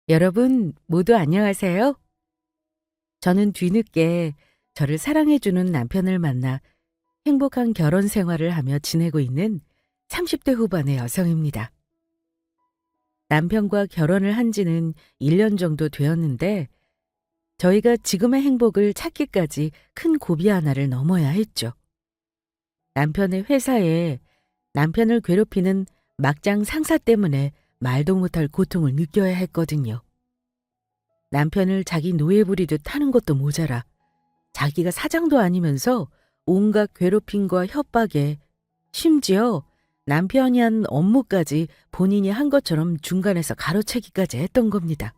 여러분 모두 안녕하세요. 저는 뒤늦게 저를 사랑해주는 남편을 만나 행복한 결혼 생활을 하며 지내고 있는 30대 후반의 여성입니다. 남편과 결혼을 한 지는 1년 정도 되었는데 저희가 지금의 행복을 찾기까지 큰 고비 하나를 넘어야 했죠. 남편의 회사에 남편을 괴롭히는 막장 상사 때문에 말도 못할 고통을 느껴야 했거든요. 남편을 자기 노예 부리듯 하는 것도 모자라 자기가 사장도 아니면서 온갖 괴롭힘과 협박에 심지어 남편이 한 업무까지 본인이 한 것처럼 중간에서 가로채기까지 했던 겁니다.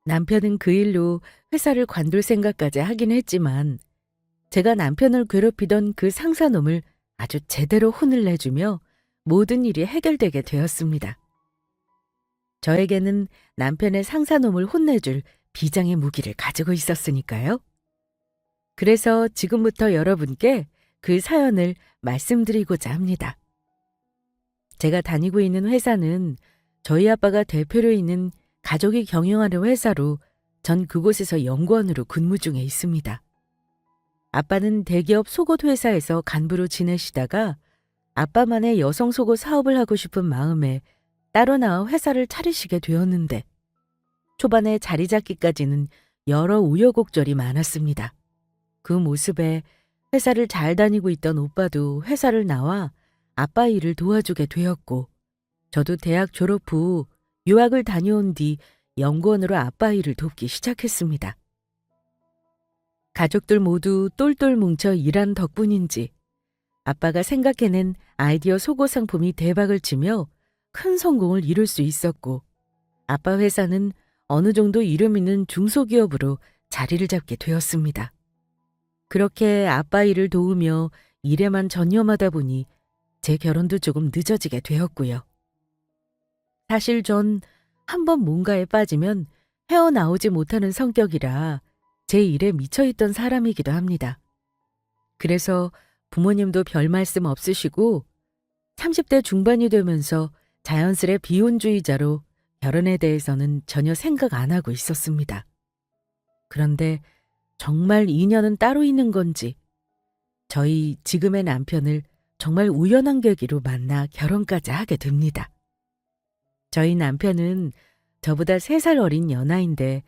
남편은 그 일로 회사를 관둘 생각까지 하긴 했지만 제가 남편을 괴롭히던 그 상사놈을 아주 제대로 혼을 내주며 모든 일이 해결되게 되었습니다. 저에게는 남편의 상사놈을 혼내줄 비장의 무기를 가지고 있었으니까요. 그래서 지금부터 여러분께 그 사연을 말씀드리고자 합니다. 제가 다니고 있는 회사는 저희 아빠가 대표로 있는 가족이 경영하는 회사로 전 그곳에서 연구원으로 근무 중에 있습니다. 아빠는 대기업 속옷 회사에서 간부로 지내시다가 아빠만의 여성 속옷 사업을 하고 싶은 마음에 따로 나와 회사를 차리시게 되었는데 초반에 자리 잡기까지는 여러 우여곡절이 많았습니다. 그 모습에 회사를 잘 다니고 있던 오빠도 회사를 나와 아빠 일을 도와주게 되었고 저도 대학 졸업 후 유학을 다녀온 뒤 연구원으로 아빠 일을 돕기 시작했습니다. 가족들 모두 똘똘 뭉쳐 일한 덕분인지 아빠가 생각해낸 아이디어 속옷 상품이 대박을 치며 큰 성공을 이룰 수 있었고 아빠 회사는 어느 정도 이름 있는 중소기업으로 자리를 잡게 되었습니다. 그렇게 아빠 일을 도우며 일에만 전념하다 보니 제 결혼도 조금 늦어지게 되었고요. 사실 전 한번 뭔가에 빠지면 헤어나오지 못하는 성격이라 제 일에 미쳐있던 사람이기도 합니다. 그래서 부모님도 별 말씀 없으시고 30대 중반이 되면서 자연스레 비혼주의자로 결혼에 대해서는 전혀 생각 안 하고 있었습니다. 그런데 정말 인연은 따로 있는 건지 저희 지금의 남편을 정말 우연한 계기로 만나 결혼까지 하게 됩니다. 저희 남편은 저보다 3살 어린 연하인데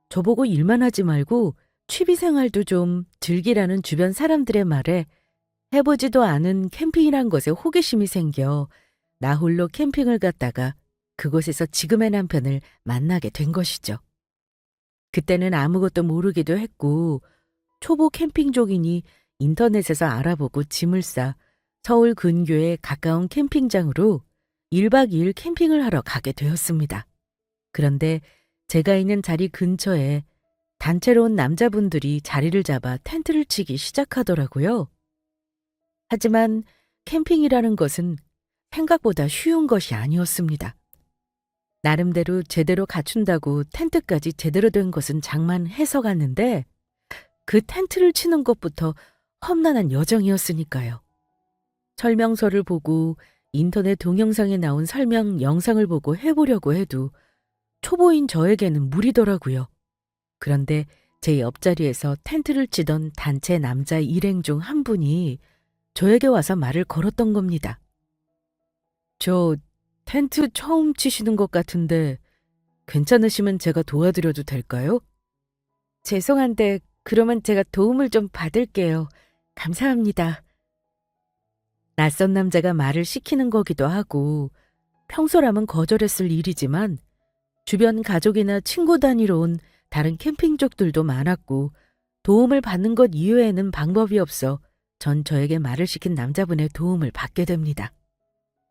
저보고 일만 하지 말고 취미생활도 좀 즐기라는 주변 사람들의 말에 해보지도 않은 캠핑이란 것에 호기심이 생겨 나 홀로 캠핑을 갔다가 그곳에서 지금의 남편을 만나게 된 것이죠. 그때는 아무것도 모르기도 했고 초보 캠핑족이니 인터넷에서 알아보고 짐을 싸 서울 근교의 가까운 캠핑장으로 1박 2일 캠핑을 하러 가게 되었습니다. 그런데 제가 있는 자리 근처에 단체로 온 남자분들이 자리를 잡아 텐트를 치기 시작하더라고요. 하지만 캠핑이라는 것은 생각보다 쉬운 것이 아니었습니다. 나름대로 제대로 갖춘다고 텐트까지 제대로 된 것은 장만해서 갔는데 그 텐트를 치는 것부터 험난한 여정이었으니까요. 설명서를 보고 인터넷 동영상에 나온 설명 영상을 보고 해보려고 해도 초보인 저에게는 무리더라고요. 그런데 제 옆자리에서 텐트를 치던 단체 남자 일행 중 한 분이 저에게 와서 말을 걸었던 겁니다. 저 텐트 처음 치시는 것 같은데 괜찮으시면 제가 도와드려도 될까요? 죄송한데 그러면 제가 도움을 좀 받을게요. 감사합니다. 낯선 남자가 말을 시키는 거기도 하고 평소라면 거절했을 일이지만 주변 가족이나 친구 단위로 온 다른 캠핑족들도 많았고 도움을 받는 것 이외에는 방법이 없어 전 저에게 말을 시킨 남자분의 도움을 받게 됩니다.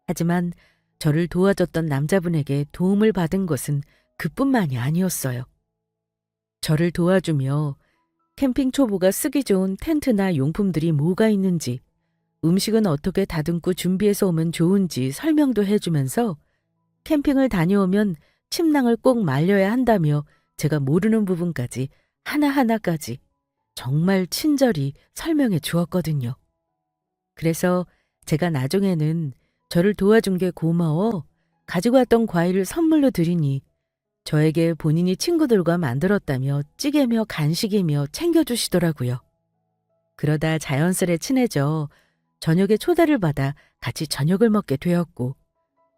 하지만 저를 도와줬던 남자분에게 도움을 받은 것은 그뿐만이 아니었어요. 저를 도와주며 캠핑 초보가 쓰기 좋은 텐트나 용품들이 뭐가 있는지, 음식은 어떻게 다듬고 준비해서 오면 좋은지 설명도 해주면서 캠핑을 다녀오면 침낭을 꼭 말려야 한다며 제가 모르는 부분까지 하나하나까지 정말 친절히 설명해 주었거든요. 그래서 제가 나중에는 저를 도와준 게 고마워 가지고 왔던 과일을 선물로 드리니 저에게 본인이 친구들과 만들었다며 찌개며 간식이며 챙겨주시더라고요. 그러다 자연스레 친해져 저녁에 초대를 받아 같이 저녁을 먹게 되었고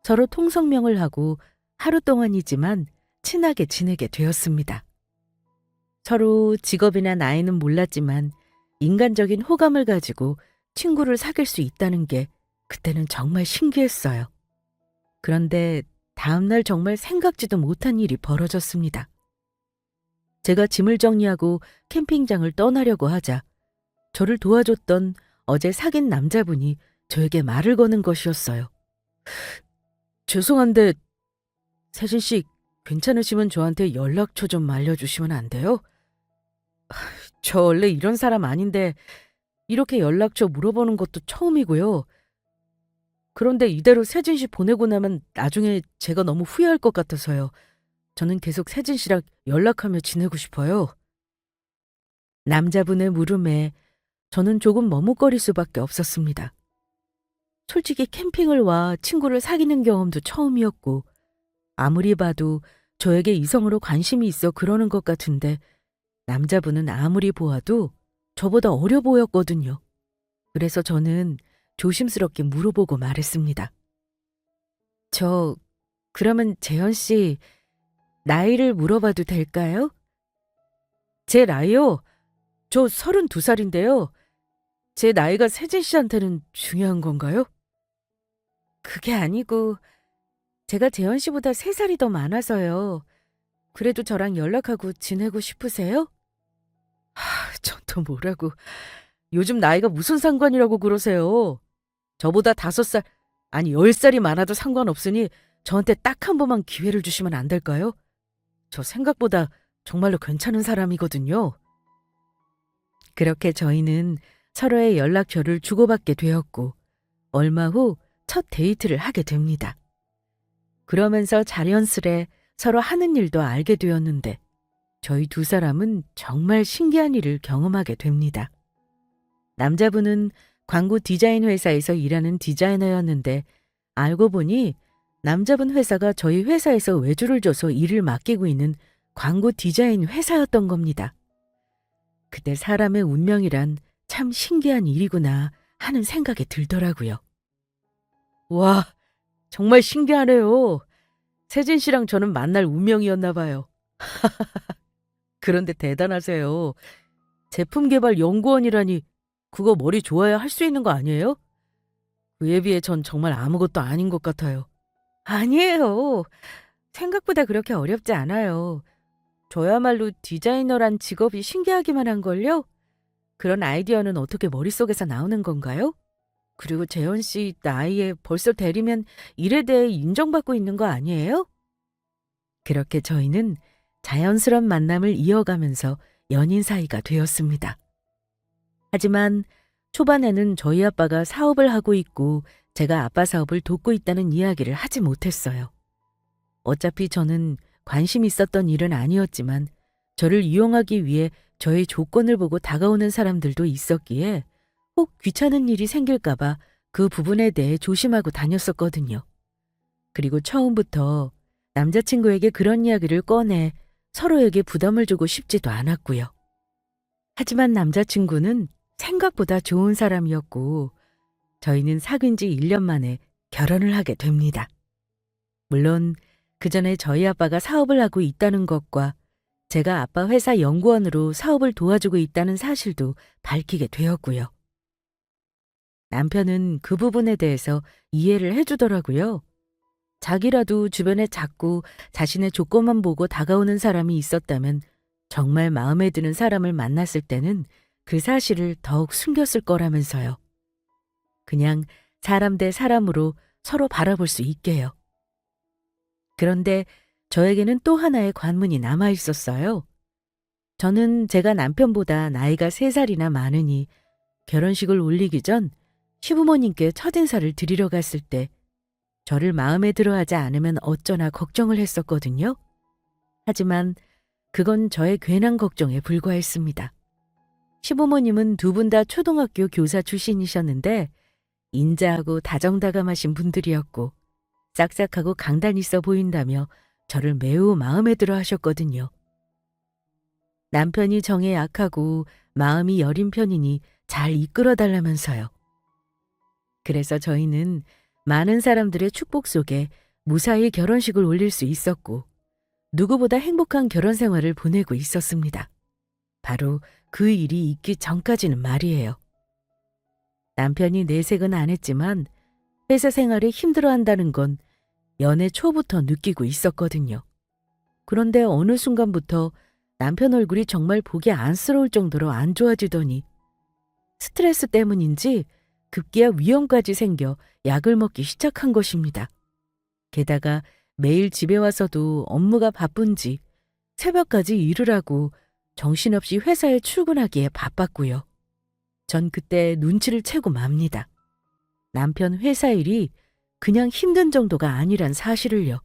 서로 통성명을 하고 하루 동안이지만 친하게 지내게 되었습니다. 서로 직업이나 나이는 몰랐지만 인간적인 호감을 가지고 친구를 사귈 수 있다는 게 그때는 정말 신기했어요. 그런데 다음날 정말 생각지도 못한 일이 벌어졌습니다. 제가 짐을 정리하고 캠핑장을 떠나려고 하자 저를 도와줬던 어제 사귄 남자분이 저에게 말을 거는 것이었어요. 죄송한데 세진 씨 괜찮으시면 저한테 연락처 좀 알려주시면 안 돼요? 저 원래 이런 사람 아닌데 이렇게 연락처 물어보는 것도 처음이고요. 그런데 이대로 세진 씨 보내고 나면 나중에 제가 너무 후회할 것 같아서요. 저는 계속 세진 씨랑 연락하며 지내고 싶어요. 남자분의 물음에 저는 조금 머뭇거릴 수밖에 없었습니다. 솔직히 캠핑을 와 친구를 사귀는 경험도 처음이었고 아무리 봐도 저에게 이성으로 관심이 있어 그러는 것 같은데 남자분은 아무리 보아도 저보다 어려 보였거든요. 그래서 저는 조심스럽게 물어보고 말했습니다. 그러면 재현 씨 나이를 물어봐도 될까요? 제 나이요? 저 32살인데요. 제 나이가 세진 씨한테는 중요한 건가요? 그게 아니고 제가 재현 씨보다 3살이 더 많아서요. 그래도 저랑 연락하고 지내고 싶으세요? 전 또 뭐라고. 요즘 나이가 무슨 상관이라고 그러세요. 저보다 5살, 아니 10살이 많아도 상관없으니 저한테 딱 한 번만 기회를 주시면 안 될까요? 저 생각보다 정말로 괜찮은 사람이거든요. 그렇게 저희는 서로의 연락처를 주고받게 되었고 얼마 후 첫 데이트를 하게 됩니다. 그러면서 자연스레 서로 하는 일도 알게 되었는데 저희 두 사람은 정말 신기한 일을 경험하게 됩니다. 남자분은 광고 디자인 회사에서 일하는 디자이너였는데 알고 보니 남자분 회사가 저희 회사에서 외주를 줘서 일을 맡기고 있는 광고 디자인 회사였던 겁니다. 그때 사람의 운명이란 참 신기한 일이구나 하는 생각이 들더라고요. 와, 정말 신기하네요. 세진 씨랑 저는 만날 운명이었나 봐요. 그런데 대단하세요. 제품 개발 연구원이라니 그거 머리 좋아야 할 수 있는 거 아니에요? 그에 비해 전 정말 아무것도 아닌 것 같아요. 아니에요. 생각보다 그렇게 어렵지 않아요. 저야말로 디자이너란 직업이 신기하기만 한걸요? 그런 아이디어는 어떻게 머릿속에서 나오는 건가요? 그리고 재현 씨 나이에 벌써 대리면 일에 대해 인정받고 있는 거 아니에요? 그렇게 저희는 자연스런 만남을 이어가면서 연인 사이가 되었습니다. 하지만 초반에는 저희 아빠가 사업을 하고 있고 제가 아빠 사업을 돕고 있다는 이야기를 하지 못했어요. 어차피 저는 관심 있었던 일은 아니었지만 저를 이용하기 위해 저의 조건을 보고 다가오는 사람들도 있었기에 혹 귀찮은 일이 생길까봐 그 부분에 대해 조심하고 다녔었거든요. 그리고 처음부터 남자친구에게 그런 이야기를 꺼내 서로에게 부담을 주고 싶지도 않았고요. 하지만 남자친구는 생각보다 좋은 사람이었고 저희는 사귄 지 1년 만에 결혼을 하게 됩니다. 물론 그 전에 저희 아빠가 사업을 하고 있다는 것과 제가 아빠 회사 연구원으로 사업을 도와주고 있다는 사실도 밝히게 되었고요. 남편은 그 부분에 대해서 이해를 해주더라고요. 자기라도 주변에 자꾸 자신의 조건만 보고 다가오는 사람이 있었다면 정말 마음에 드는 사람을 만났을 때는 그 사실을 더욱 숨겼을 거라면서요. 그냥 사람 대 사람으로 서로 바라볼 수 있게요. 그런데 저에게는 또 하나의 관문이 남아 있었어요. 저는 제가 남편보다 나이가 3살이나 많으니 결혼식을 올리기 전 시부모님께 첫인사를 드리러 갔을 때 저를 마음에 들어하지 않으면 어쩌나 걱정을 했었거든요. 하지만 그건 저의 괜한 걱정에 불과했습니다. 시부모님은 두 분 다 초등학교 교사 출신이셨는데 인자하고 다정다감하신 분들이었고 싹싹하고 강단 있어 보인다며 저를 매우 마음에 들어 하셨거든요. 남편이 정에 약하고 마음이 여린 편이니 잘 이끌어 달라면서요. 그래서 저희는 많은 사람들의 축복 속에 무사히 결혼식을 올릴 수 있었고 누구보다 행복한 결혼 생활을 보내고 있었습니다. 바로 그 일이 있기 전까지는 말이에요. 남편이 내색은 안 했지만 회사 생활에 힘들어한다는 건 연애 초부터 느끼고 있었거든요. 그런데 어느 순간부터 남편 얼굴이 정말 보기 안쓰러울 정도로 안 좋아지더니 스트레스 때문인지 급기야 위염까지 생겨 약을 먹기 시작한 것입니다. 게다가 매일 집에 와서도 업무가 바쁜지 새벽까지 일을 하고 정신없이 회사에 출근하기에 바빴고요. 전 그때 눈치를 채고 맙니다. 남편 회사 일이 그냥 힘든 정도가 아니란 사실을요.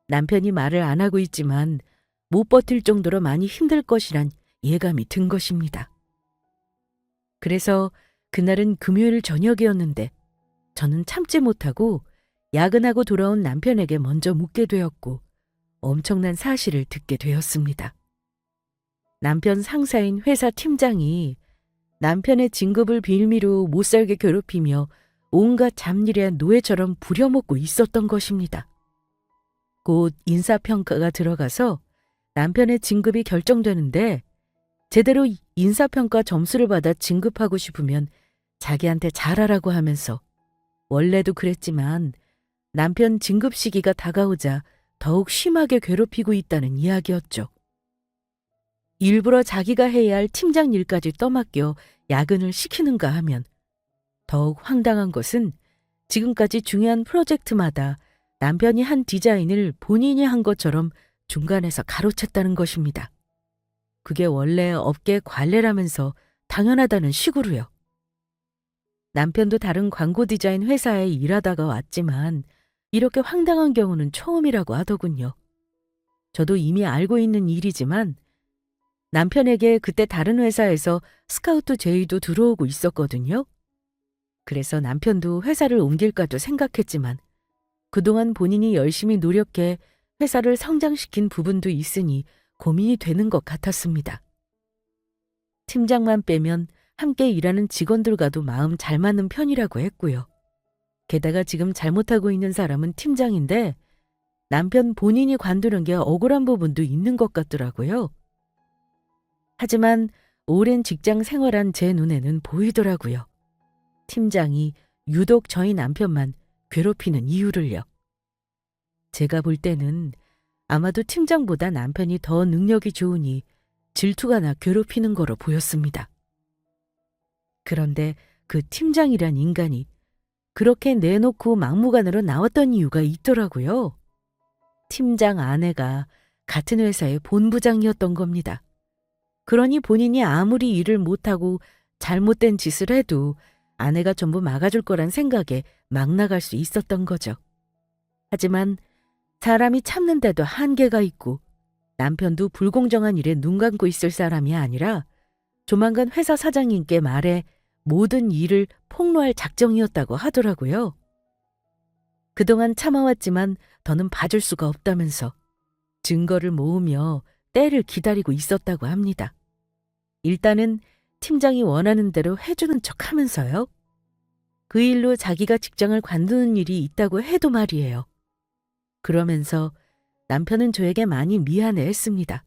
남편이 말을 안 하고 있지만 못 버틸 정도로 많이 힘들 것이란 예감이 든 것입니다. 그래서 그날은 금요일 저녁이었는데 저는 참지 못하고 야근하고 돌아온 남편에게 먼저 묻게 되었고 엄청난 사실을 듣게 되었습니다. 남편 상사인 회사 팀장이 남편의 진급을 빌미로 못살게 괴롭히며 온갖 잡일에 노예처럼 부려먹고 있었던 것입니다. 곧 인사평가가 들어가서 남편의 진급이 결정되는데 제대로 인사평가 점수를 받아 진급하고 싶으면 자기한테 잘하라고 하면서 원래도 그랬지만 남편 진급 시기가 다가오자 더욱 심하게 괴롭히고 있다는 이야기였죠. 일부러 자기가 해야 할 팀장 일까지 떠맡겨 야근을 시키는가 하면 더욱 황당한 것은 지금까지 중요한 프로젝트마다 남편이 한 디자인을 본인이 한 것처럼 중간에서 가로챘다는 것입니다. 그게 원래 업계 관례라면서 당연하다는 식으로요. 남편도 다른 광고 디자인 회사에 일하다가 왔지만 이렇게 황당한 경우는 처음이라고 하더군요. 저도 이미 알고 있는 일이지만 남편에게 그때 다른 회사에서 스카우트 제의도 들어오고 있었거든요. 그래서 남편도 회사를 옮길까도 생각했지만 그동안 본인이 열심히 노력해 회사를 성장시킨 부분도 있으니 고민이 되는 것 같았습니다. 팀장만 빼면 함께 일하는 직원들과도 마음 잘 맞는 편이라고 했고요. 게다가 지금 잘못하고 있는 사람은 팀장인데 남편 본인이 관두는 게 억울한 부분도 있는 것 같더라고요. 하지만 오랜 직장 생활한 제 눈에는 보이더라고요. 팀장이 유독 저희 남편만 괴롭히는 이유를요. 제가 볼 때는 아마도 팀장보다 남편이 더 능력이 좋으니 질투가 나 괴롭히는 거로 보였습니다. 그런데 그 팀장이란 인간이 그렇게 내놓고 막무가내로 나왔던 이유가 있더라고요. 팀장 아내가 같은 회사의 본부장이었던 겁니다. 그러니 본인이 아무리 일을 못하고 잘못된 짓을 해도 아내가 전부 막아줄 거란 생각에 막 나갈 수 있었던 거죠. 하지만 사람이 참는데도 한계가 있고 남편도 불공정한 일에 눈 감고 있을 사람이 아니라 조만간 회사 사장님께 말해 모든 일을 폭로할 작정이었다고 하더라고요. 그동안 참아왔지만 더는 봐줄 수가 없다면서 증거를 모으며 때를 기다리고 있었다고 합니다. 일단은 팀장이 원하는 대로 해주는 척 하면서요. 그 일로 자기가 직장을 관두는 일이 있다고 해도 말이에요. 그러면서 남편은 저에게 많이 미안해했습니다.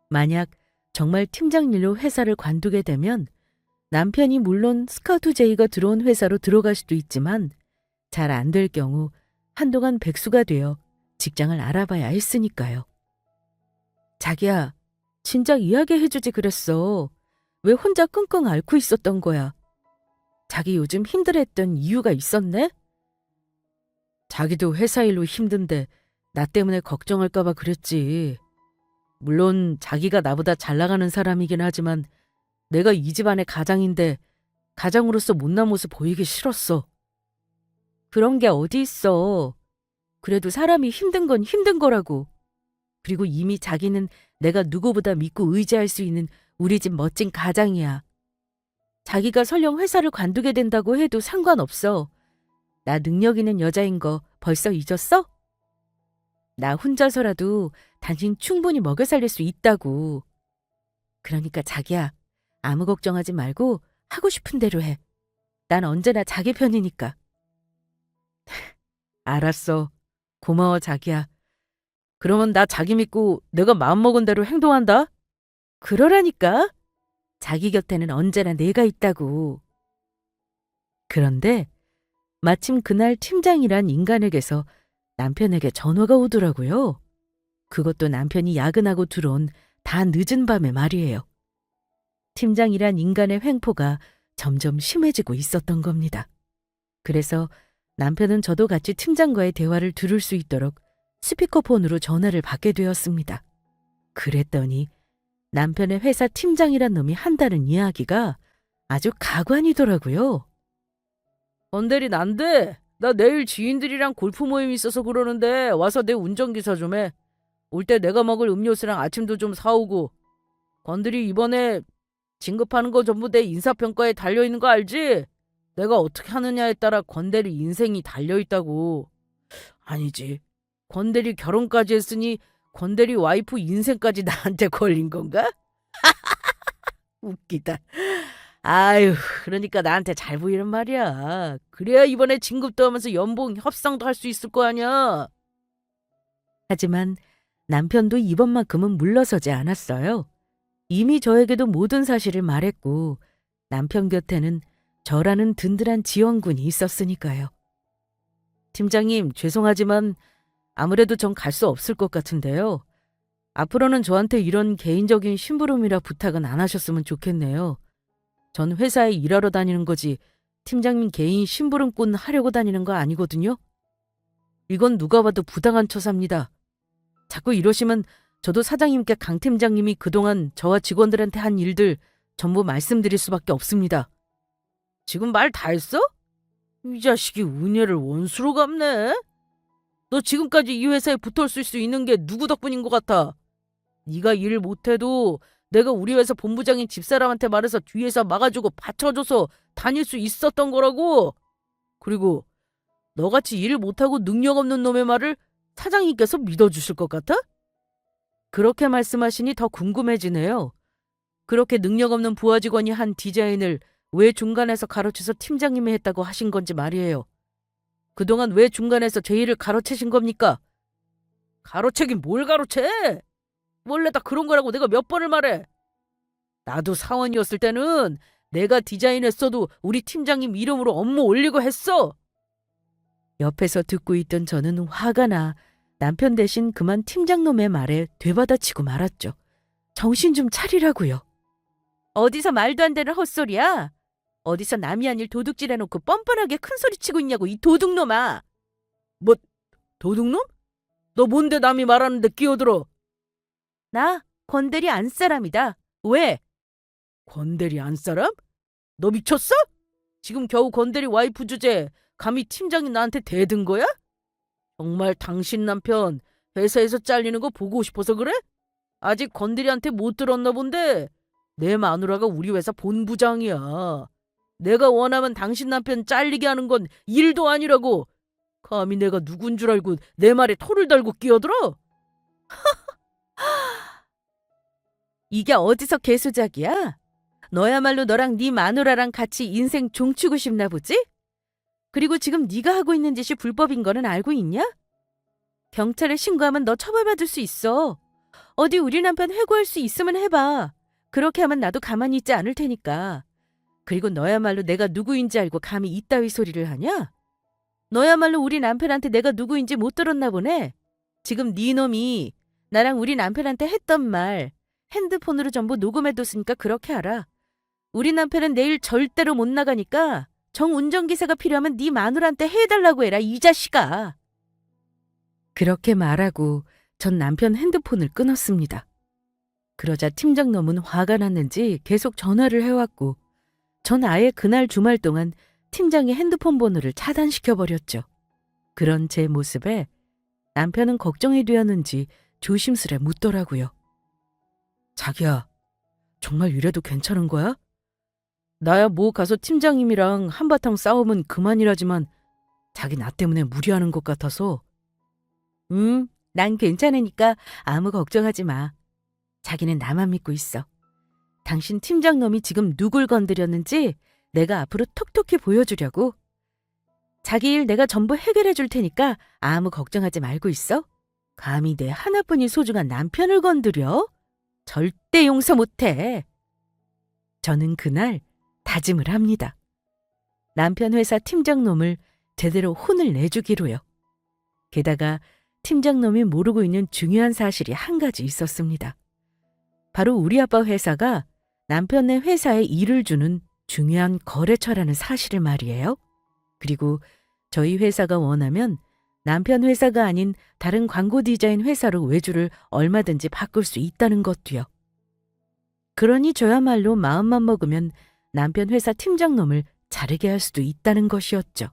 만약 정말 팀장 일로 회사를 관두게 되면 남편이 물론 스카우트 제의가 들어온 회사로 들어갈 수도 있지만 잘 안 될 경우 한동안 백수가 되어 직장을 알아봐야 했으니까요. 자기야, 진작 이야기해주지 그랬어. 왜 혼자 끙끙 앓고 있었던 거야? 자기 요즘 힘들었던 이유가 있었네? 자기도 회사 일로 힘든데 나 때문에 걱정할까 봐 그랬지. 물론 자기가 나보다 잘 나가는 사람이긴 하지만 내가 이 집안의 가장인데 가장으로서 못난 모습 보이기 싫었어. 그런 게 어디 있어. 그래도 사람이 힘든 건 힘든 거라고. 그리고 이미 자기는 내가 누구보다 믿고 의지할 수 있는 우리 집 멋진 가장이야. 자기가 설령 회사를 관두게 된다고 해도 상관없어. 나 능력 있는 여자인 거 벌써 잊었어? 나 혼자서라도 당신 충분히 먹여 살릴 수 있다고. 그러니까 자기야, 아무 걱정하지 말고 하고 싶은 대로 해. 난 언제나 자기 편이니까. 알았어. 고마워, 자기야. 그러면 나 자기 믿고 내가 마음먹은 대로 행동한다? 그러라니까. 자기 곁에는 언제나 내가 있다고. 그런데 마침 그날 팀장이란 인간에게서 남편에게 전화가 오더라고요. 그것도 남편이 야근하고 들어온 다 늦은 밤에 말이에요. 팀장이란 인간의 횡포가 점점 심해지고 있었던 겁니다. 그래서 남편은 저도 같이 팀장과의 대화를 들을 수 있도록 스피커폰으로 전화를 받게 되었습니다. 그랬더니 남편의 회사 팀장이란 놈이 한다는 이야기가 아주 가관이더라고요. 건대리 안 돼. 나 내일 지인들이랑 골프 모임 있어서 그러는데 와서 내 운전기사 좀 해. 올 때 내가 먹을 음료수랑 아침도 좀 사오고. 건대리 이번에 진급하는 거 전부 내 인사평가에 달려있는 거 알지? 내가 어떻게 하느냐에 따라 건대리 인생이 달려있다고. 아니지. 건대리 결혼까지 했으니 건대리 와이프 인생까지 나한테 걸린 건가? 웃기다. 아유, 그러니까 나한테 잘 보이는 말이야. 그래야 이번에 진급도 하면서 연봉 협상도 할 수 있을 거 아니야. 하지만 남편도 이번만큼은 물러서지 않았어요. 이미 저에게도 모든 사실을 말했고 남편 곁에는 저라는 든든한 지원군이 있었으니까요. 팀장님, 죄송하지만 아무래도 전 갈 수 없을 것 같은데요. 앞으로는 저한테 이런 개인적인 심부름이라 부탁은 안 하셨으면 좋겠네요. 전 회사에 일하러 다니는 거지 팀장님 개인 심부름꾼 하려고 다니는 거 아니거든요. 이건 누가 봐도 부당한 처사입니다. 자꾸 이러시면 저도 사장님께 강 팀장님이 그동안 저와 직원들한테 한 일들 전부 말씀드릴 수밖에 없습니다. 지금 말 다 했어? 이 자식이 은혜를 원수로 갚네. 너 지금까지 이 회사에 붙어있을 수 있는 게 누구 덕분인 것 같아? 네가 일 못해도 내가 우리 회사 본부장인 집사람한테 말해서 뒤에서 막아주고 받쳐줘서 다닐 수 있었던 거라고. 그리고 너같이 일 못하고 능력 없는 놈의 말을 사장님께서 믿어주실 것 같아? 그렇게 말씀하시니 더 궁금해지네요. 그렇게 능력 없는 부하 직원이 한 디자인을 왜 중간에서 가로채서 팀장님이 했다고 하신 건지 말이에요. 그동안 왜 중간에서 제 일을 가로채신 겁니까? 가로채긴 뭘 가로채? 원래 다 그런 거라고 내가 몇 번을 말해. 나도 사원이었을 때는 내가 디자인했어도 우리 팀장님 이름으로 업무 올리고 했어. 옆에서 듣고 있던 저는 화가 나 남편 대신 그만 팀장놈의 말에 되받아치고 말았죠. 정신 좀 차리라고요. 어디서 말도 안 되는 헛소리야? 어디서 남이 아닐 도둑질해놓고 뻔뻔하게 큰소리치고 있냐고 이 도둑놈아. 뭐 도둑놈? 너 뭔데 남이 말하는데 끼어들어? 나 건대리 안 사람이다. 왜? 건대리 안 사람? 너 미쳤어? 지금 겨우 건대리 와이프 주제 감히 팀장이 나한테 대든 거야? 정말 당신 남편 회사에서 잘리는 거 보고 싶어서 그래? 아직 건대리한테 못 들었나 본데 내 마누라가 우리 회사 본부장이야. 내가 원하면 당신 남편 잘리게 하는 건 일도 아니라고. 감히 내가 누군 줄 알고 내 말에 토를 달고 끼어들어? 이게 어디서 개수작이야? 너야말로 너랑 네 마누라랑 같이 인생 종치고 싶나 보지? 그리고 지금 네가 하고 있는 짓이 불법인 거는 알고 있냐? 경찰에 신고하면 너 처벌받을 수 있어. 어디 우리 남편 해고할 수 있으면 해봐. 그렇게 하면 나도 가만히 있지 않을 테니까. 그리고 너야말로 내가 누구인지 알고 감히 이따위 소리를 하냐? 너야말로 우리 남편한테 내가 누구인지 못 들었나 보네. 지금 네 놈이 나랑 우리 남편한테 했던 말 핸드폰으로 전부 녹음해뒀으니까 그렇게 알아. 우리 남편은 내일 절대로 못 나가니까 정운전기사가 필요하면 네 마누라한테 해달라고 해라 이 자식아. 그렇게 말하고 전 남편 핸드폰을 끊었습니다. 그러자 팀장놈은 화가 났는지 계속 전화를 해왔고 전 아예 그날 주말 동안 팀장의 핸드폰 번호를 차단시켜버렸죠. 그런 제 모습에 남편은 걱정이 되었는지 조심스레 묻더라고요. 자기야, 정말 이래도 괜찮은 거야? 나야 뭐 가서 팀장님이랑 한바탕 싸우면 그만이라지만 자기 나 때문에 무리하는 것 같아서. 난 괜찮으니까 아무 걱정하지 마. 자기는 나만 믿고 있어. 당신 팀장놈이 지금 누굴 건드렸는지 내가 앞으로 톡톡히 보여주려고. 자기 일 내가 전부 해결해 줄 테니까 아무 걱정하지 말고 있어. 감히 내 하나뿐인 소중한 남편을 건드려? 절대 용서 못해. 저는 그날 다짐을 합니다. 남편 회사 팀장놈을 제대로 혼을 내주기로요. 게다가 팀장놈이 모르고 있는 중요한 사실이 한 가지 있었습니다. 바로 우리 아빠 회사가 남편네 회사에 일을 주는 중요한 거래처라는 사실을 말이에요. 그리고 저희 회사가 원하면 남편 회사가 아닌 다른 광고 디자인 회사로 외주를 얼마든지 바꿀 수 있다는 것도요. 그러니 저야말로 마음만 먹으면 남편 회사 팀장놈을 자르게 할 수도 있다는 것이었죠.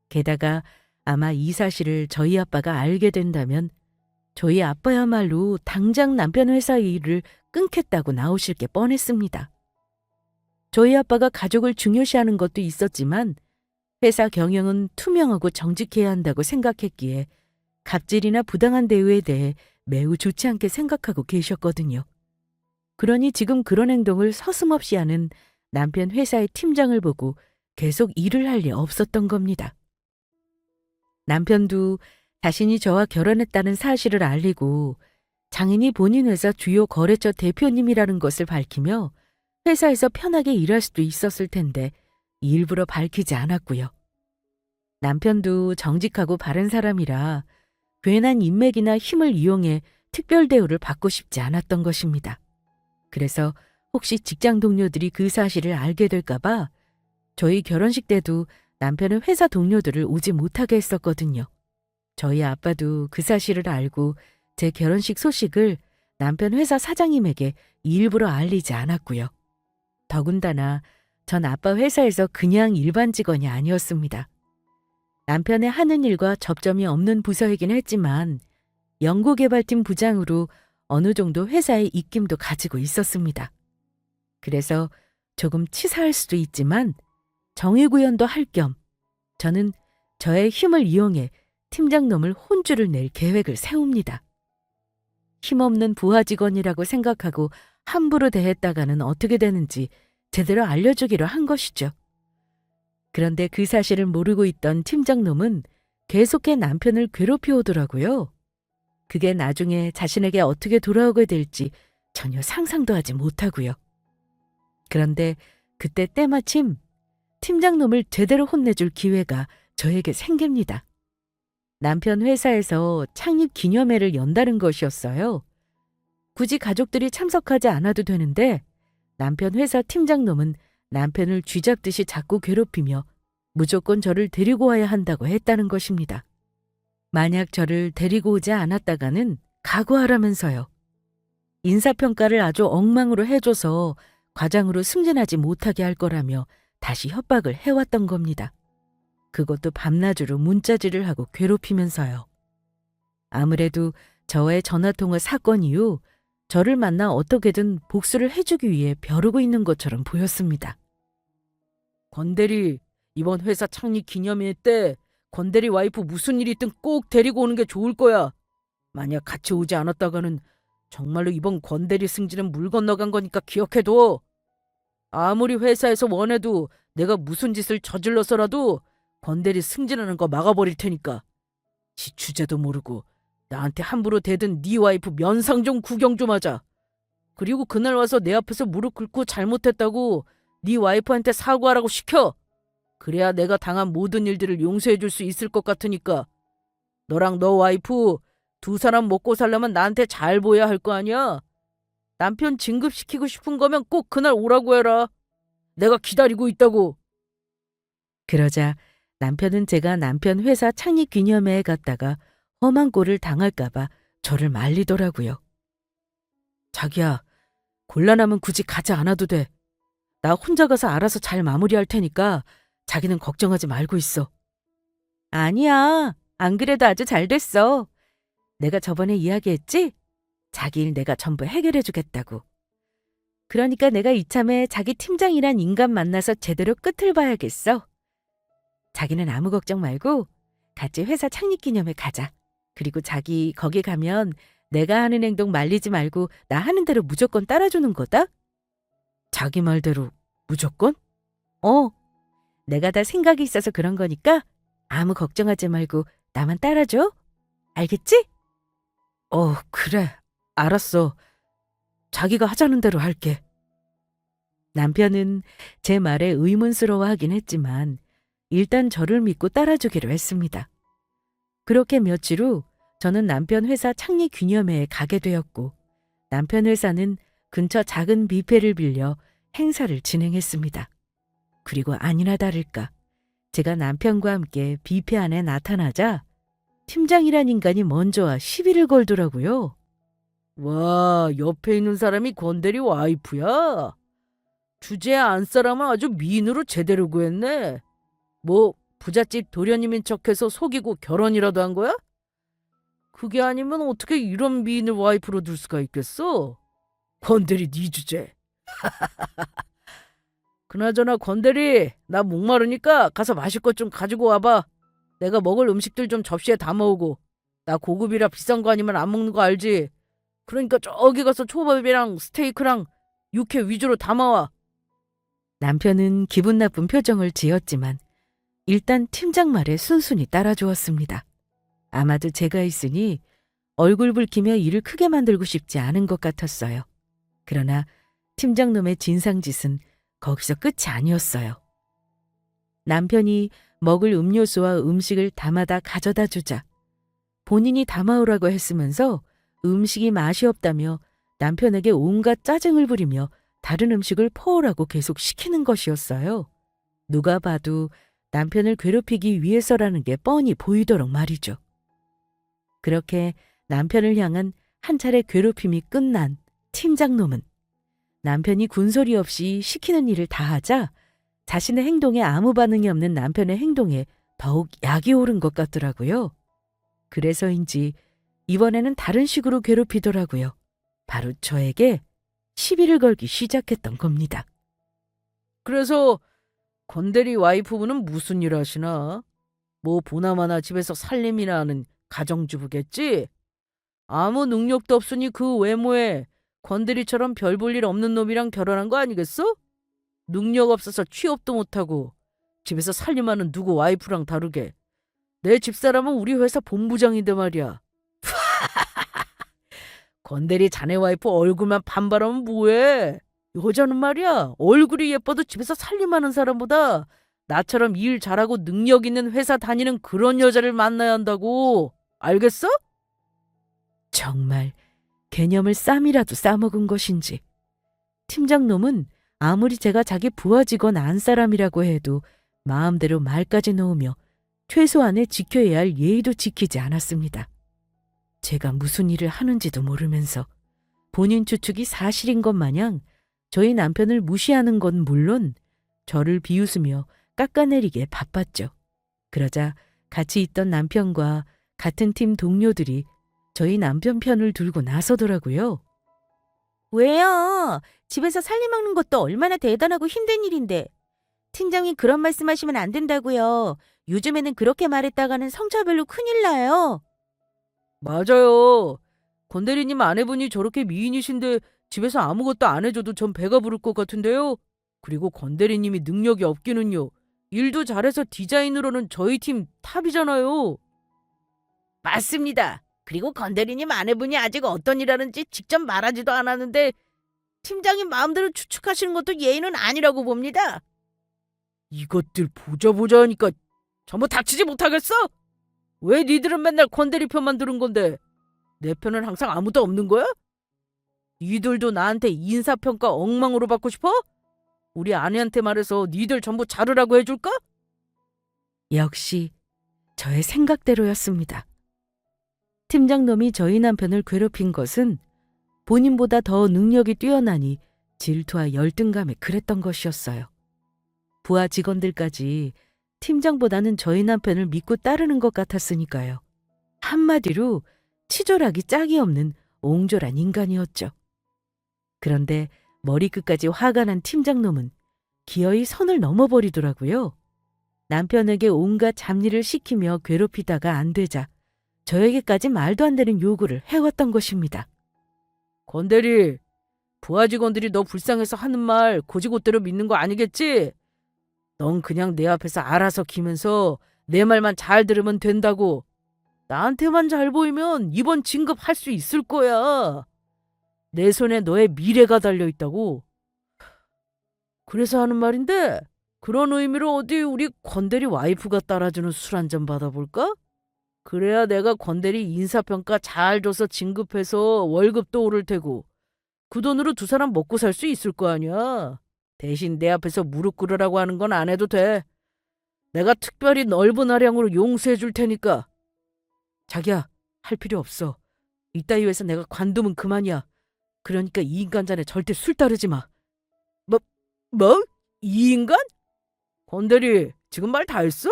게다가 아마 이 사실을 저희 아빠가 알게 된다면 저희 아빠야말로 당장 남편 회사 일을 끊겠다고 나오실 게 뻔했습니다. 저희 아빠가 가족을 중요시하는 것도 있었지만 회사 경영은 투명하고 정직해야 한다고 생각했기에 갑질이나 부당한 대우에 대해 매우 좋지 않게 생각하고 계셨거든요. 그러니 지금 그런 행동을 서슴없이 하는 남편 회사의 팀장을 보고 계속 일을 할 리 없었던 겁니다. 남편도 자신이 저와 결혼했다는 사실을 알리고 장인이 본인 회사 주요 거래처 대표님이라는 것을 밝히며 회사에서 편하게 일할 수도 있었을 텐데 일부러 밝히지 않았고요. 남편도 정직하고 바른 사람이라 괜한 인맥이나 힘을 이용해 특별 대우를 받고 싶지 않았던 것입니다. 그래서 혹시 직장 동료들이 그 사실을 알게 될까봐 저희 결혼식 때도 남편은 회사 동료들을 오지 못하게 했었거든요. 저희 아빠도 그 사실을 알고 제 결혼식 소식을 남편 회사 사장님에게 일부러 알리지 않았고요. 더군다나 전 아빠 회사에서 그냥 일반 직원이 아니었습니다. 남편의 하는 일과 접점이 없는 부서이긴 했지만 연구개발팀 부장으로 어느 정도 회사의 입김도 가지고 있었습니다. 그래서 조금 치사할 수도 있지만 정의구현도 할 겸 저는 저의 힘을 이용해 팀장놈을 혼쭐을 낼 계획을 세웁니다. 힘없는 부하 직원이라고 생각하고 함부로 대했다가는 어떻게 되는지 제대로 알려주기로 한 것이죠. 그런데 그 사실을 모르고 있던 팀장놈은 계속해 남편을 괴롭혀 오더라고요. 그게 나중에 자신에게 어떻게 돌아오게 될지 전혀 상상도 하지 못하고요. 그런데 그때 때마침 팀장놈을 제대로 혼내줄 기회가 저에게 생깁니다. 남편 회사에서 창립 기념회를 연다는 것이었어요. 굳이 가족들이 참석하지 않아도 되는데 남편 회사 팀장놈은 남편을 쥐잡듯이 자꾸 괴롭히며 무조건 저를 데리고 와야 한다고 했다는 것입니다. 만약 저를 데리고 오지 않았다가는 각오하라면서요. 인사평가를 아주 엉망으로 해줘서 과장으로 승진하지 못하게 할 거라며 다시 협박을 해왔던 겁니다. 그것도 밤낮으로 문자질을 하고 괴롭히면서요. 아무래도 저의 전화통화 사건 이후 저를 만나 어떻게든 복수를 해주기 위해 벼르고 있는 것처럼 보였습니다. 권대리, 이번 회사 창립 기념회 때 권대리 와이프 무슨 일 있든 꼭 데리고 오는 게 좋을 거야. 만약 같이 오지 않았다가는 정말로 이번 권대리 승진은 물 건너간 거니까 기억해둬. 아무리 회사에서 원해도 내가 무슨 짓을 저질러서라도 권대리 승진하는 거 막아버릴 테니까. 지 주제도 모르고 나한테 함부로 대든 네 와이프 면상 좀 구경 좀 하자. 그리고 그날 와서 내 앞에서 무릎 꿇고 잘못했다고 네 와이프한테 사과하라고 시켜. 그래야 내가 당한 모든 일들을 용서해 줄 수 있을 것 같으니까. 너랑 너 와이프 두 사람 먹고 살려면 나한테 잘 보여야 할 거 아니야. 남편 진급시키고 싶은 거면 꼭 그날 오라고 해라. 내가 기다리고 있다고. 그러자 남편은 제가 남편 회사 창립 기념회에 갔다가 험한 꼴을 당할까 봐 저를 말리더라고요. 자기야, 곤란하면 굳이 가지 않아도 돼. 나 혼자 가서 알아서 잘 마무리할 테니까 자기는 걱정하지 말고 있어. 아니야, 안 그래도 아주 잘 됐어. 내가 저번에 이야기했지? 자기 일 내가 전부 해결해 주겠다고. 그러니까 내가 이참에 자기 팀장이란 인간 만나서 제대로 끝을 봐야겠어. 자기는 아무 걱정 말고 같이 회사 창립 기념회 가자. 그리고 자기 거기 가면 내가 하는 행동 말리지 말고 나 하는 대로 무조건 따라주는 거다? 자기 말대로 무조건? 어, 내가 다 생각이 있어서 그런 거니까 아무 걱정하지 말고 나만 따라줘. 알겠지? 그래. 알았어. 자기가 하자는 대로 할게. 남편은 제 말에 의문스러워하긴 했지만 일단 저를 믿고 따라주기로 했습니다. 그렇게 며칠 후 저는 남편 회사 창립 기념회에 가게 되었고 남편 회사는 근처 작은 뷔페를 빌려 행사를 진행했습니다. 그리고 아니나 다를까 제가 남편과 함께 뷔페 안에 나타나자 팀장이란 인간이 먼저 와 시비를 걸더라고요. 와, 옆에 있는 사람이 권대리 와이프야? 주제에 안 사람은 아주 미인으로 제대로 구했네. 뭐 부잣집 도련님인 척해서 속이고 결혼이라도 한 거야? 그게 아니면 어떻게 이런 미인을 와이프로 둘 수가 있겠어? 권대리 네 주제. 그나저나 권대리, 나 목마르니까 가서 마실 것 좀 가지고 와봐. 내가 먹을 음식들 좀 접시에 담아오고. 나 고급이라 비싼 거 아니면 안 먹는 거 알지? 그러니까 저기 가서 초밥이랑 스테이크랑 육회 위주로 담아와. 남편은 기분 나쁜 표정을 지었지만 일단 팀장 말에 순순히 따라주었습니다. 아마도 제가 있으니 얼굴 붉히며 일을 크게 만들고 싶지 않은 것 같았어요. 그러나 팀장놈의 진상짓은 거기서 끝이 아니었어요. 남편이 먹을 음료수와 음식을 담아다 가져다 주자 본인이 담아오라고 했으면서 음식이 맛이 없다며 남편에게 온갖 짜증을 부리며 다른 음식을 퍼오라고 계속 시키는 것이었어요. 누가 봐도 남편을 괴롭히기 위해서라는 게 뻔히 보이도록 말이죠. 그렇게 남편을 향한 한 차례 괴롭힘이 끝난 팀장놈은 남편이 군소리 없이 시키는 일을 다 하자 자신의 행동에 아무 반응이 없는 남편의 행동에 더욱 약이 오른 것 같더라고요. 그래서인지 이번에는 다른 식으로 괴롭히더라고요. 바로 저에게 시비를 걸기 시작했던 겁니다. 그래서 권대리 와이프분은 무슨 일 하시나? 뭐 보나마나 집에서 살림이나 하는 가정주부겠지? 아무 능력도 없으니 그 외모에 권대리처럼 별 볼 일 없는 놈이랑 결혼한 거 아니겠어? 능력 없어서 취업도 못하고 집에서 살림하는 누구 와이프랑 다르게. 내 집사람은 우리 회사 본부장인데 말이야. 권대리 자네 와이프 얼굴만 반발하면 뭐해? 여자는 말이야 얼굴이 예뻐도 집에서 살림하는 사람보다 나처럼 일 잘하고 능력 있는 회사 다니는 그런 여자를 만나야 한다고. 알겠어? 정말 개념을 쌈이라도 싸먹은 것인지 팀장놈은 아무리 제가 자기 부하 직원 안 사람이라고 해도 마음대로 말까지 놓으며 최소한의 지켜야 할 예의도 지키지 않았습니다. 제가 무슨 일을 하는지도 모르면서 본인 추측이 사실인 것 마냥 저희 남편을 무시하는 건 물론 저를 비웃으며 깎아내리게 바빴죠. 그러자 같이 있던 남편과 같은 팀 동료들이 저희 남편 편을 들고 나서더라고요. 왜요? 집에서 살림 먹는 것도 얼마나 대단하고 힘든 일인데. 팀장이 그런 말씀하시면 안 된다고요. 요즘에는 그렇게 말했다가는 성차별로 큰일 나요. 맞아요. 권대리님 아내분이 저렇게 미인이신데 집에서 아무것도 안 해줘도 전 배가 부를 것 같은데요. 그리고 권대리님이 능력이 없기는요. 일도 잘해서 디자인으로는 저희 팀 탑이잖아요. 맞습니다. 그리고 권대리님 아내분이 아직 어떤 일 하는지 직접 말하지도 않았는데 팀장님 마음대로 추측하시는 것도 예의는 아니라고 봅니다. 이것들 보자 하니까 전부 닥치지 못하겠어? 왜 니들은 맨날 권대리 편만 들은 건데 내 편은 항상 아무도 없는 거야? 니들도 나한테 인사평가 엉망으로 받고 싶어? 우리 아내한테 말해서 니들 전부 자르라고 해줄까? 역시 저의 생각대로였습니다. 팀장놈이 저희 남편을 괴롭힌 것은 본인보다 더 능력이 뛰어나니 질투와 열등감에 그랬던 것이었어요. 부하 직원들까지 팀장보다는 저희 남편을 믿고 따르는 것 같았으니까요. 한마디로 치졸하기 짝이 없는 옹졸한 인간이었죠. 그런데 머리끝까지 화가 난 팀장놈은 기어이 선을 넘어버리더라고요. 남편에게 온갖 잡일을 시키며 괴롭히다가 안 되자 저에게까지 말도 안 되는 요구를 해왔던 것입니다. 권대리, 부하 직원들이 너 불쌍해서 하는 말 고지고대로 믿는 거 아니겠지? 넌 그냥 내 앞에서 알아서 기면서 내 말만 잘 들으면 된다고. 나한테만 잘 보이면 이번 진급할 수 있을 거야. 내 손에 너의 미래가 달려있다고. 그래서 하는 말인데 그런 의미로 어디 우리 권대리 와이프가 따라주는 술 한 잔 받아볼까? 그래야 내가 권대리 인사평가 잘 줘서 진급해서 월급도 오를 테고 그 돈으로 두 사람 먹고 살 수 있을 거 아니야. 대신 내 앞에서 무릎 꿇으라고 하는 건 안 해도 돼. 내가 특별히 넓은 아량으로 용서해 줄 테니까. 자기야, 할 필요 없어. 이따위 회사 내가 관두면 그만이야. 그러니까 이 인간 잔에 절대 술 따르지 마. 뭐? 이 인간? 권대리, 지금 말 다 했어?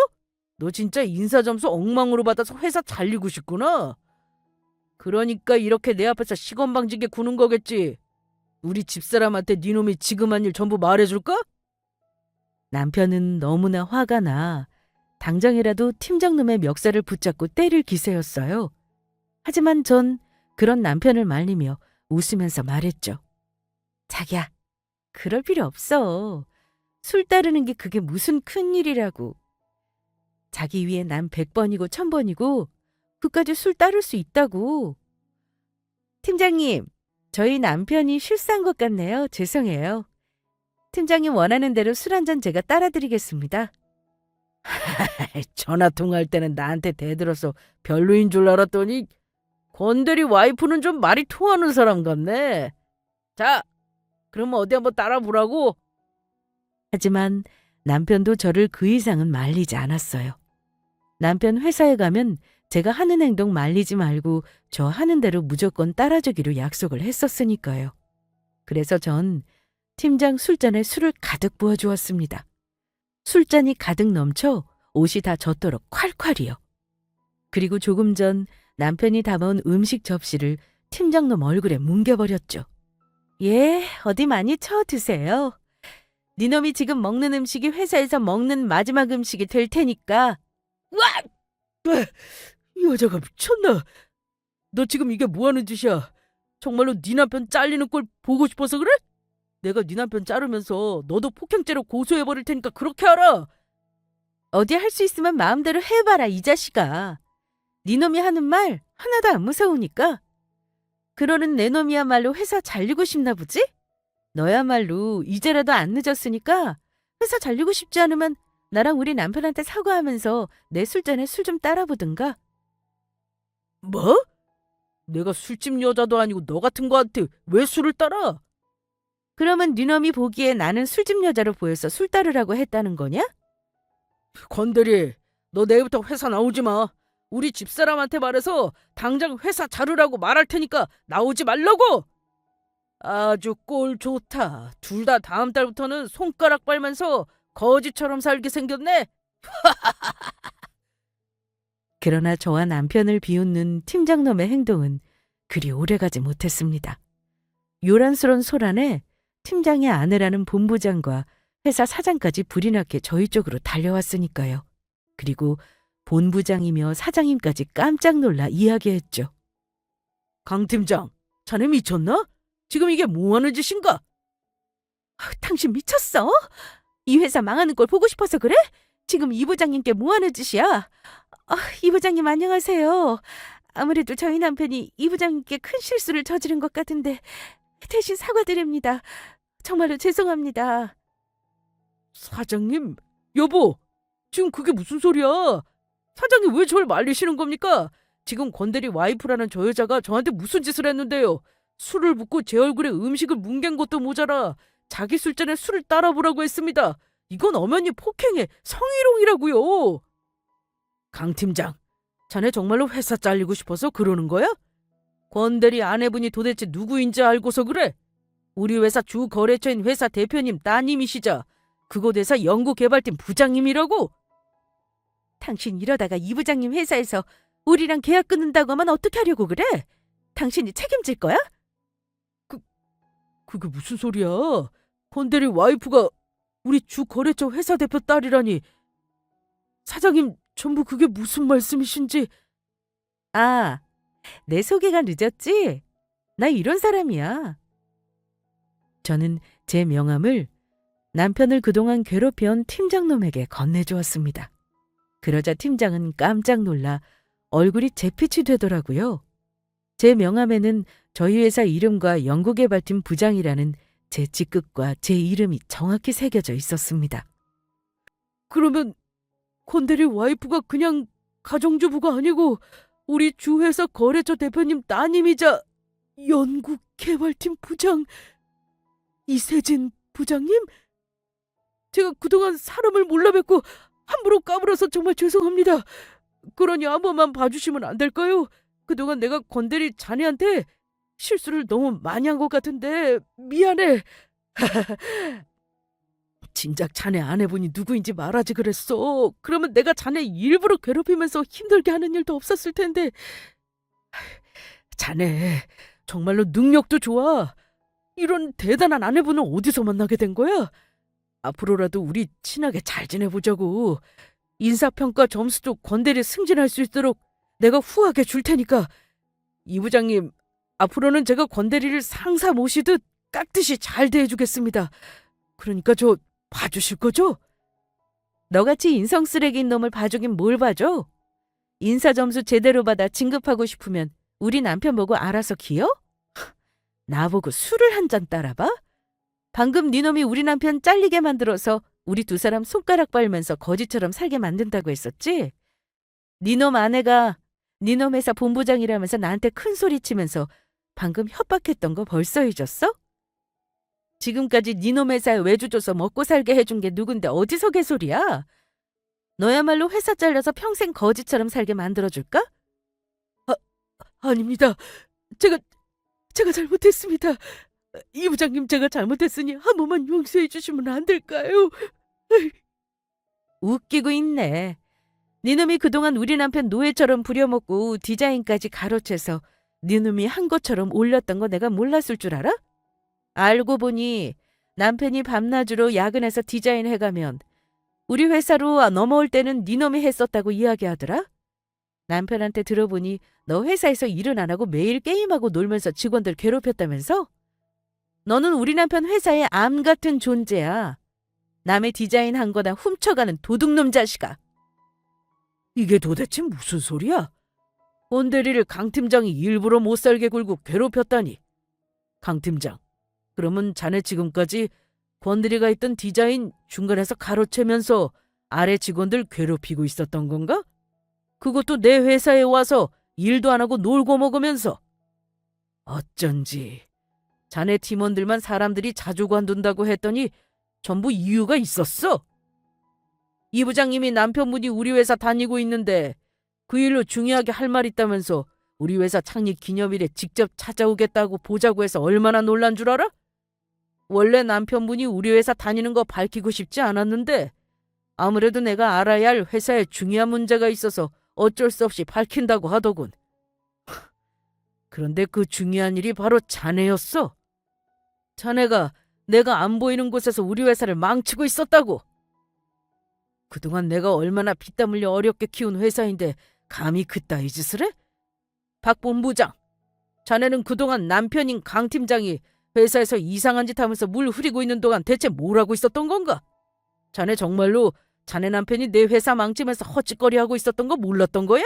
너 진짜 인사 점수 엉망으로 받아서 회사 잘리고 싶구나. 그러니까 이렇게 내 앞에서 시건방지게 구는 거겠지. 우리 집사람한테 네 놈이 지금 한 일 전부 말해줄까? 남편은 너무나 화가 나 당장이라도 팀장놈의 멱살을 붙잡고 때릴 기세였어요. 하지만 전 그런 남편을 말리며 웃으면서 말했죠. 자기야, 그럴 필요 없어. 술 따르는 게 그게 무슨 큰일이라고. 자기 위해 난 100번이고 1000번이고 그까지 술 따를 수 있다고. 팀장님, 저희 남편이 실수한 것 같네요. 죄송해요. 팀장님 원하는 대로 술 한 잔 제가 따라드리겠습니다. 전화 통화할 때는 나한테 대들어서 별로인 줄 알았더니 권대리 와이프는 좀 말이 통하는 사람 같네. 자, 그럼 어디 한번 따라보라고. 하지만 남편도 저를 그 이상은 말리지 않았어요. 남편 회사에 가면 제가 하는 행동 말리지 말고 저 하는 대로 무조건 따라주기로 약속을 했었으니까요. 그래서 전 팀장 술잔에 술을 가득 부어주었습니다. 술잔이 가득 넘쳐 옷이 다 젖도록 콸콸이요. 그리고 조금 전 남편이 담아온 음식 접시를 팀장놈 얼굴에 뭉개버렸죠. 예, 어디 많이 쳐드세요. 니놈이 지금 먹는 음식이 회사에서 먹는 마지막 음식이 될 테니까. 와! 이 여자가 미쳤나? 너 지금 이게 뭐하는 짓이야? 정말로 네 남편 잘리는 꼴 보고 싶어서 그래? 내가 네 남편 자르면서 너도 폭행죄로 고소해버릴 테니까 그렇게 알아. 어디 할 수 있으면 마음대로 해봐라 이 자식아. 네 놈이 하는 말 하나도 안 무서우니까. 그러는 내 놈이야말로 회사 잘리고 싶나 보지? 너야말로 이제라도 안 늦었으니까 회사 잘리고 싶지 않으면 나랑 우리 남편한테 사과하면서 내 술잔에 술 좀 따라보든가. 뭐? 내가 술집 여자도 아니고 너 같은 거한테 왜 술을 따라? 그러면 네 놈이 보기에 나는 술집 여자로 보여서 술 따르라고 했다는 거냐? 건대리, 너 내일부터 회사 나오지 마. 우리 집사람한테 말해서 당장 회사 자르라고 말할 테니까 나오지 말라고! 아주 꼴 좋다. 둘 다 다음 달부터는 손가락 빨면서 거지처럼 살게 생겼네. 그러나 저와 남편을 비웃는 팀장놈의 행동은 그리 오래가지 못했습니다. 요란스런 소란에 팀장의 아내라는 본부장과 회사 사장까지 불이 나게 저희 쪽으로 달려왔으니까요. 그리고 본부장이며 사장님까지 깜짝 놀라 이야기했죠. 강 팀장, 자네 미쳤나? 지금 이게 뭐하는 짓인가? 당신 미쳤어? 이 회사 망하는 걸 보고 싶어서 그래? 지금 이 부장님께 뭐하는 짓이야? 이 부장님 안녕하세요. 아무래도 저희 남편이 이 부장님께 큰 실수를 저지른 것 같은데 대신 사과드립니다. 정말로 죄송합니다. 사장님, 여보, 지금 그게 무슨 소리야? 사장님 왜 저를 말리시는 겁니까? 지금 권대리 와이프라는 저 여자가 저한테 무슨 짓을 했는데요? 술을 붓고 제 얼굴에 음식을 뭉갠 것도 모자라 자기 술잔에 술을 따라보라고 했습니다. 이건 엄연히 폭행의 성희롱이라고요. 강 팀장, 자네 정말로 회사 잘리고 싶어서 그러는 거야? 권대리 아내분이 도대체 누구인지 알고서 그래? 우리 회사 주 거래처인 회사 대표님 따님이시자 그곳 회사 연구개발팀 부장님이라고? 당신 이러다가 이 부장님 회사에서 우리랑 계약 끊는다고 하면 어떻게 하려고 그래? 당신이 책임질 거야? 그게 무슨 소리야? 권대리 와이프가 우리 주 거래처 회사 대표 딸이라니. 사장님, 전부 그게 무슨 말씀이신지. 아, 내 소개가 늦었지? 나 이런 사람이야. 저는 제 명함을 남편을 그동안 괴롭혀온 팀장놈에게 건네주었습니다. 그러자 팀장은 깜짝 놀라 얼굴이 잿빛이 되더라고요. 제 명함에는 저희 회사 이름과 연구개발팀 부장이라는 제 직급과 제 이름이 정확히 새겨져 있었습니다. 그러면 권대리 와이프가 그냥 가정주부가 아니고 우리 주회사 거래처 대표님 따님이자 연구개발팀 부장 이세진 부장님? 제가 그동안 사람을 몰라 뵙고 함부로 까불어서 정말 죄송합니다. 그러니 한 번만 봐주시면 안 될까요? 그동안 내가 권대리 자네한테 실수를 너무 많이 한 것 같은데 미안해. 진작 자네 아내분이 누구인지 말하지 그랬어. 그러면 내가 자네 일부러 괴롭히면서 힘들게 하는 일도 없었을 텐데. 자네 정말로 능력도 좋아. 이런 대단한 아내분은 어디서 만나게 된 거야? 앞으로라도 우리 친하게 잘 지내보자고. 인사평가 점수도 권대리 승진할 수 있도록 내가 후하게 줄 테니까. 이 부장님, 앞으로는 제가 권대리를 상사 모시듯 깍듯이 잘 대해주겠습니다. 그러니까 저 봐주실 거죠? 너같이 인성 쓰레기인 놈을 봐주긴 뭘 봐줘? 인사 점수 제대로 받아 진급하고 싶으면 우리 남편 보고 알아서 기어? 나보고 술을 한 잔 따라봐? 방금 네 놈이 우리 남편 잘리게 만들어서 우리 두 사람 손가락 빨면서 거지처럼 살게 만든다고 했었지? 네 놈 아내가 네 놈 회사 본부장이라면서 나한테 큰 소리 치면서 방금 협박했던 거 벌써 잊었어? 지금까지 네 놈 회사에 외주 줘서 먹고 살게 해준 게 누군데 어디서 개소리야? 너야말로 회사 잘려서 평생 거지처럼 살게 만들어줄까? 아닙니다. 제가 잘못했습니다. 이 부장님 제가 잘못했으니 한 번만 용서해 주시면 안 될까요? 웃기고 있네. 니놈이 그동안 우리 남편 노예처럼 부려먹고 디자인까지 가로채서 니놈이 한 것처럼 올렸던 거 내가 몰랐을 줄 알아? 알고 보니 남편이 밤낮으로 야근해서 디자인해가면 우리 회사로 넘어올 때는 니놈이 했었다고 이야기하더라? 남편한테 들어보니 너 회사에서 일은 안 하고 매일 게임하고 놀면서 직원들 괴롭혔다면서? 너는 우리 남편 회사의 암 같은 존재야. 남의 디자인한 거나 훔쳐가는 도둑놈 자식아. 이게 도대체 무슨 소리야? 원대리를 강 팀장이 일부러 못살게 굴고 괴롭혔다니. 강 팀장, 그러면 자네 지금까지 권대리가 있던 디자인 중간에서 가로채면서 아래 직원들 괴롭히고 있었던 건가? 그것도 내 회사에 와서 일도 안 하고 놀고 먹으면서. 어쩐지 자네 팀원들만 사람들이 자주 관둔다고 했더니 전부 이유가 있었어. 이 부장님이 남편분이 우리 회사 다니고 있는데 그 일로 중요하게 할 말 있다면서 우리 회사 창립 기념일에 직접 찾아오겠다고 보자고 해서 얼마나 놀란 줄 알아? 원래 남편분이 우리 회사 다니는 거 밝히고 싶지 않았는데 아무래도 내가 알아야 할 회사에 중요한 문제가 있어서 어쩔 수 없이 밝힌다고 하더군. 그런데 그 중요한 일이 바로 자네였어. 자네가 내가 안 보이는 곳에서 우리 회사를 망치고 있었다고. 그동안 내가 얼마나 피땀 흘려 어렵게 키운 회사인데 감히 그따위 짓을 해? 박 본부장, 자네는 그동안 남편인 강 팀장이 회사에서 이상한 짓 하면서 물 흐리고 있는 동안 대체 뭘 하고 있었던 건가? 자네 정말로 자네 남편이 내 회사 망치면서 헛짓거리하고 있었던 거 몰랐던 거야?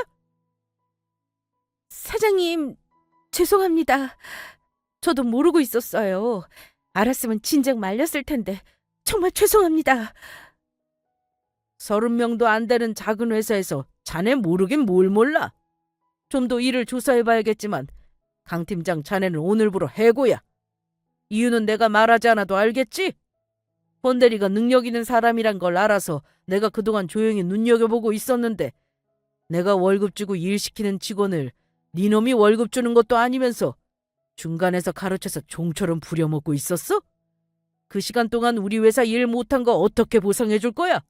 사장님, 죄송합니다. 저도 모르고 있었어요. 알았으면 진작 말렸을 텐데 정말 죄송합니다. 30명도 안 되는 작은 회사에서 자네 모르긴 뭘 몰라. 좀 더 일을 조사해봐야겠지만 강 팀장 자네는 오늘부로 해고야. 이유는 내가 말하지 않아도 알겠지? 권대리가 능력 있는 사람이란 걸 알아서 내가 그동안 조용히 눈여겨보고 있었는데 내가 월급 주고 일시키는 직원을 니놈이 월급 주는 것도 아니면서 중간에서 가로채서 종처럼 부려먹고 있었어? 그 시간 동안 우리 회사 일 못한 거 어떻게 보상해 줄 거야?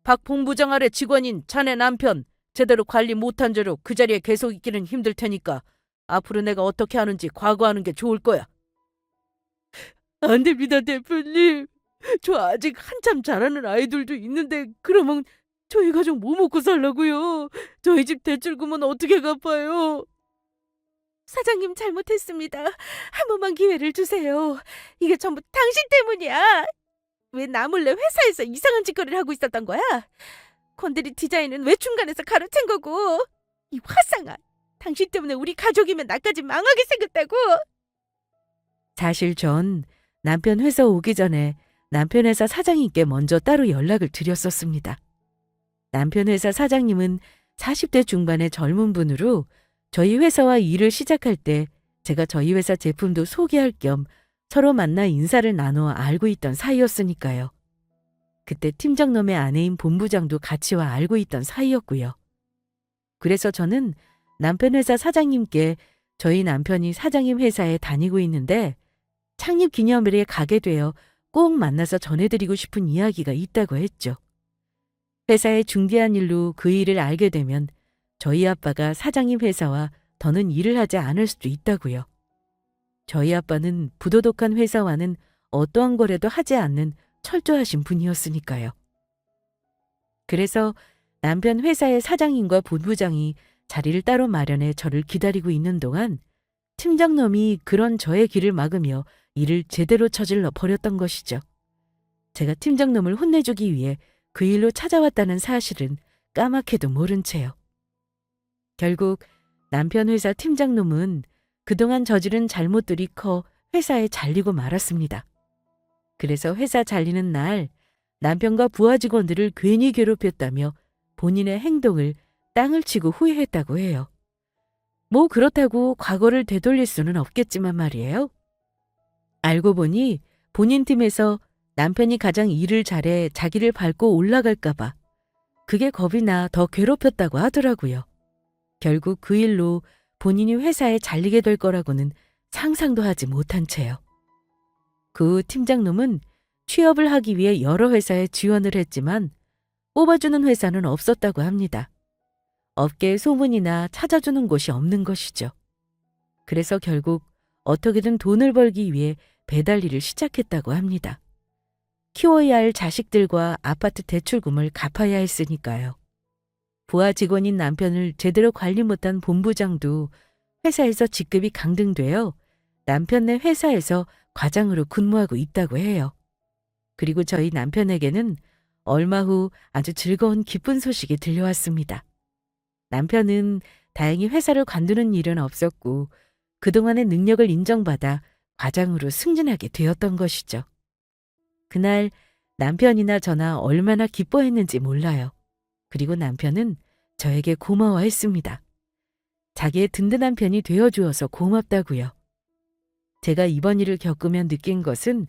박 본부장 아래 직원인 자네 남편 제대로 관리 못한 죄로 그 자리에 계속 있기는 힘들 테니까 앞으로 내가 어떻게 하는지 과거하는 게 좋을 거야. 안 됩니다, 대표님. 저 아직 한참 잘하는 아이들도 있는데 그러면 저희 가족 뭐 먹고 살라고요? 저희 집 대출금은 어떻게 갚아요? 사장님 잘못했습니다. 한 번만 기회를 주세요. 이게 전부 당신 때문이야. 왜 나 몰래 회사에서 이상한 짓거리를 하고 있었던 거야? 건드리 디자인은 왜 중간에서 가로챈 거고? 이 화상아, 당신 때문에 우리 가족이면 나까지 망하게 생겼다고. 사실 전 남편 회사 오기 전에 남편 회사 사장님께 먼저 따로 연락을 드렸었습니다. 남편 회사 사장님은 40대 중반의 젊은 분으로 저희 회사와 일을 시작할 때 제가 저희 회사 제품도 소개할 겸 서로 만나 인사를 나누어 알고 있던 사이였으니까요. 그때 팀장놈의 아내인 본부장도 같이 와 알고 있던 사이였고요. 그래서 저는 남편 회사 사장님께 저희 남편이 사장님 회사에 다니고 있는데 창립 기념일에 가게 되어 꼭 만나서 전해드리고 싶은 이야기가 있다고 했죠. 회사에 중대한 일로 그 일을 알게 되면 저희 아빠가 사장님 회사와 더는 일을 하지 않을 수도 있다고요. 저희 아빠는 부도덕한 회사와는 어떠한 거래도 하지 않는 철저하신 분이었으니까요. 그래서 남편 회사의 사장님과 본부장이 자리를 따로 마련해 저를 기다리고 있는 동안 팀장놈이 그런 저의 길을 막으며 일을 제대로 저질러 버렸던 것이죠. 제가 팀장놈을 혼내주기 위해 그 일로 찾아왔다는 사실은 까맣게도 모른 채요. 결국 남편 회사 팀장놈은 그동안 저지른 잘못들이 커 회사에 잘리고 말았습니다. 그래서 회사 잘리는 날 남편과 부하 직원들을 괜히 괴롭혔다며 본인의 행동을 땅을 치고 후회했다고 해요. 뭐 그렇다고 과거를 되돌릴 수는 없겠지만 말이에요. 알고 보니 본인 팀에서 남편이 가장 일을 잘해 자기를 밟고 올라갈까 봐 그게 겁이 나 더 괴롭혔다고 하더라고요. 결국 그 일로 본인이 회사에 잘리게 될 거라고는 상상도 하지 못한 채요. 그 팀장놈은 취업을 하기 위해 여러 회사에 지원을 했지만 뽑아주는 회사는 없었다고 합니다. 업계에 소문이나 찾아주는 곳이 없는 것이죠. 그래서 결국 어떻게든 돈을 벌기 위해 배달 일을 시작했다고 합니다. 키워야 할 자식들과 아파트 대출금을 갚아야 했으니까요. 부하 직원인 남편을 제대로 관리 못한 본부장도 회사에서 직급이 강등되어 남편네 회사에서 과장으로 근무하고 있다고 해요. 그리고 저희 남편에게는 얼마 후 아주 즐거운 기쁜 소식이 들려왔습니다. 남편은 다행히 회사를 관두는 일은 없었고 그동안의 능력을 인정받아 과장으로 승진하게 되었던 것이죠. 그날 남편이나 저나 얼마나 기뻐했는지 몰라요. 그리고 남편은 저에게 고마워했습니다. 자기의 든든한 편이 되어주어서 고맙다고요. 제가 이번 일을 겪으며 느낀 것은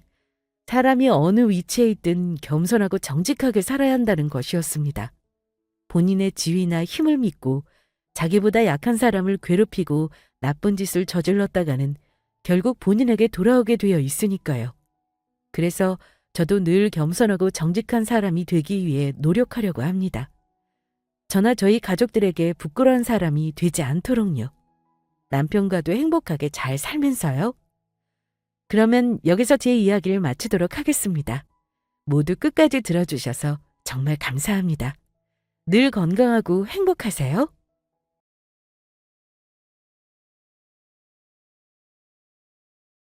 사람이 어느 위치에 있든 겸손하고 정직하게 살아야 한다는 것이었습니다. 본인의 지위나 힘을 믿고 자기보다 약한 사람을 괴롭히고 나쁜 짓을 저질렀다가는 결국 본인에게 돌아오게 되어 있으니까요. 그래서 저도 늘 겸손하고 정직한 사람이 되기 위해 노력하려고 합니다. 저나 저희 가족들에게 부끄러운 사람이 되지 않도록요. 남편과도 행복하게 잘 살면서요. 그러면 여기서 제 이야기를 마치도록 하겠습니다. 모두 끝까지 들어주셔서 정말 감사합니다. 늘 건강하고 행복하세요.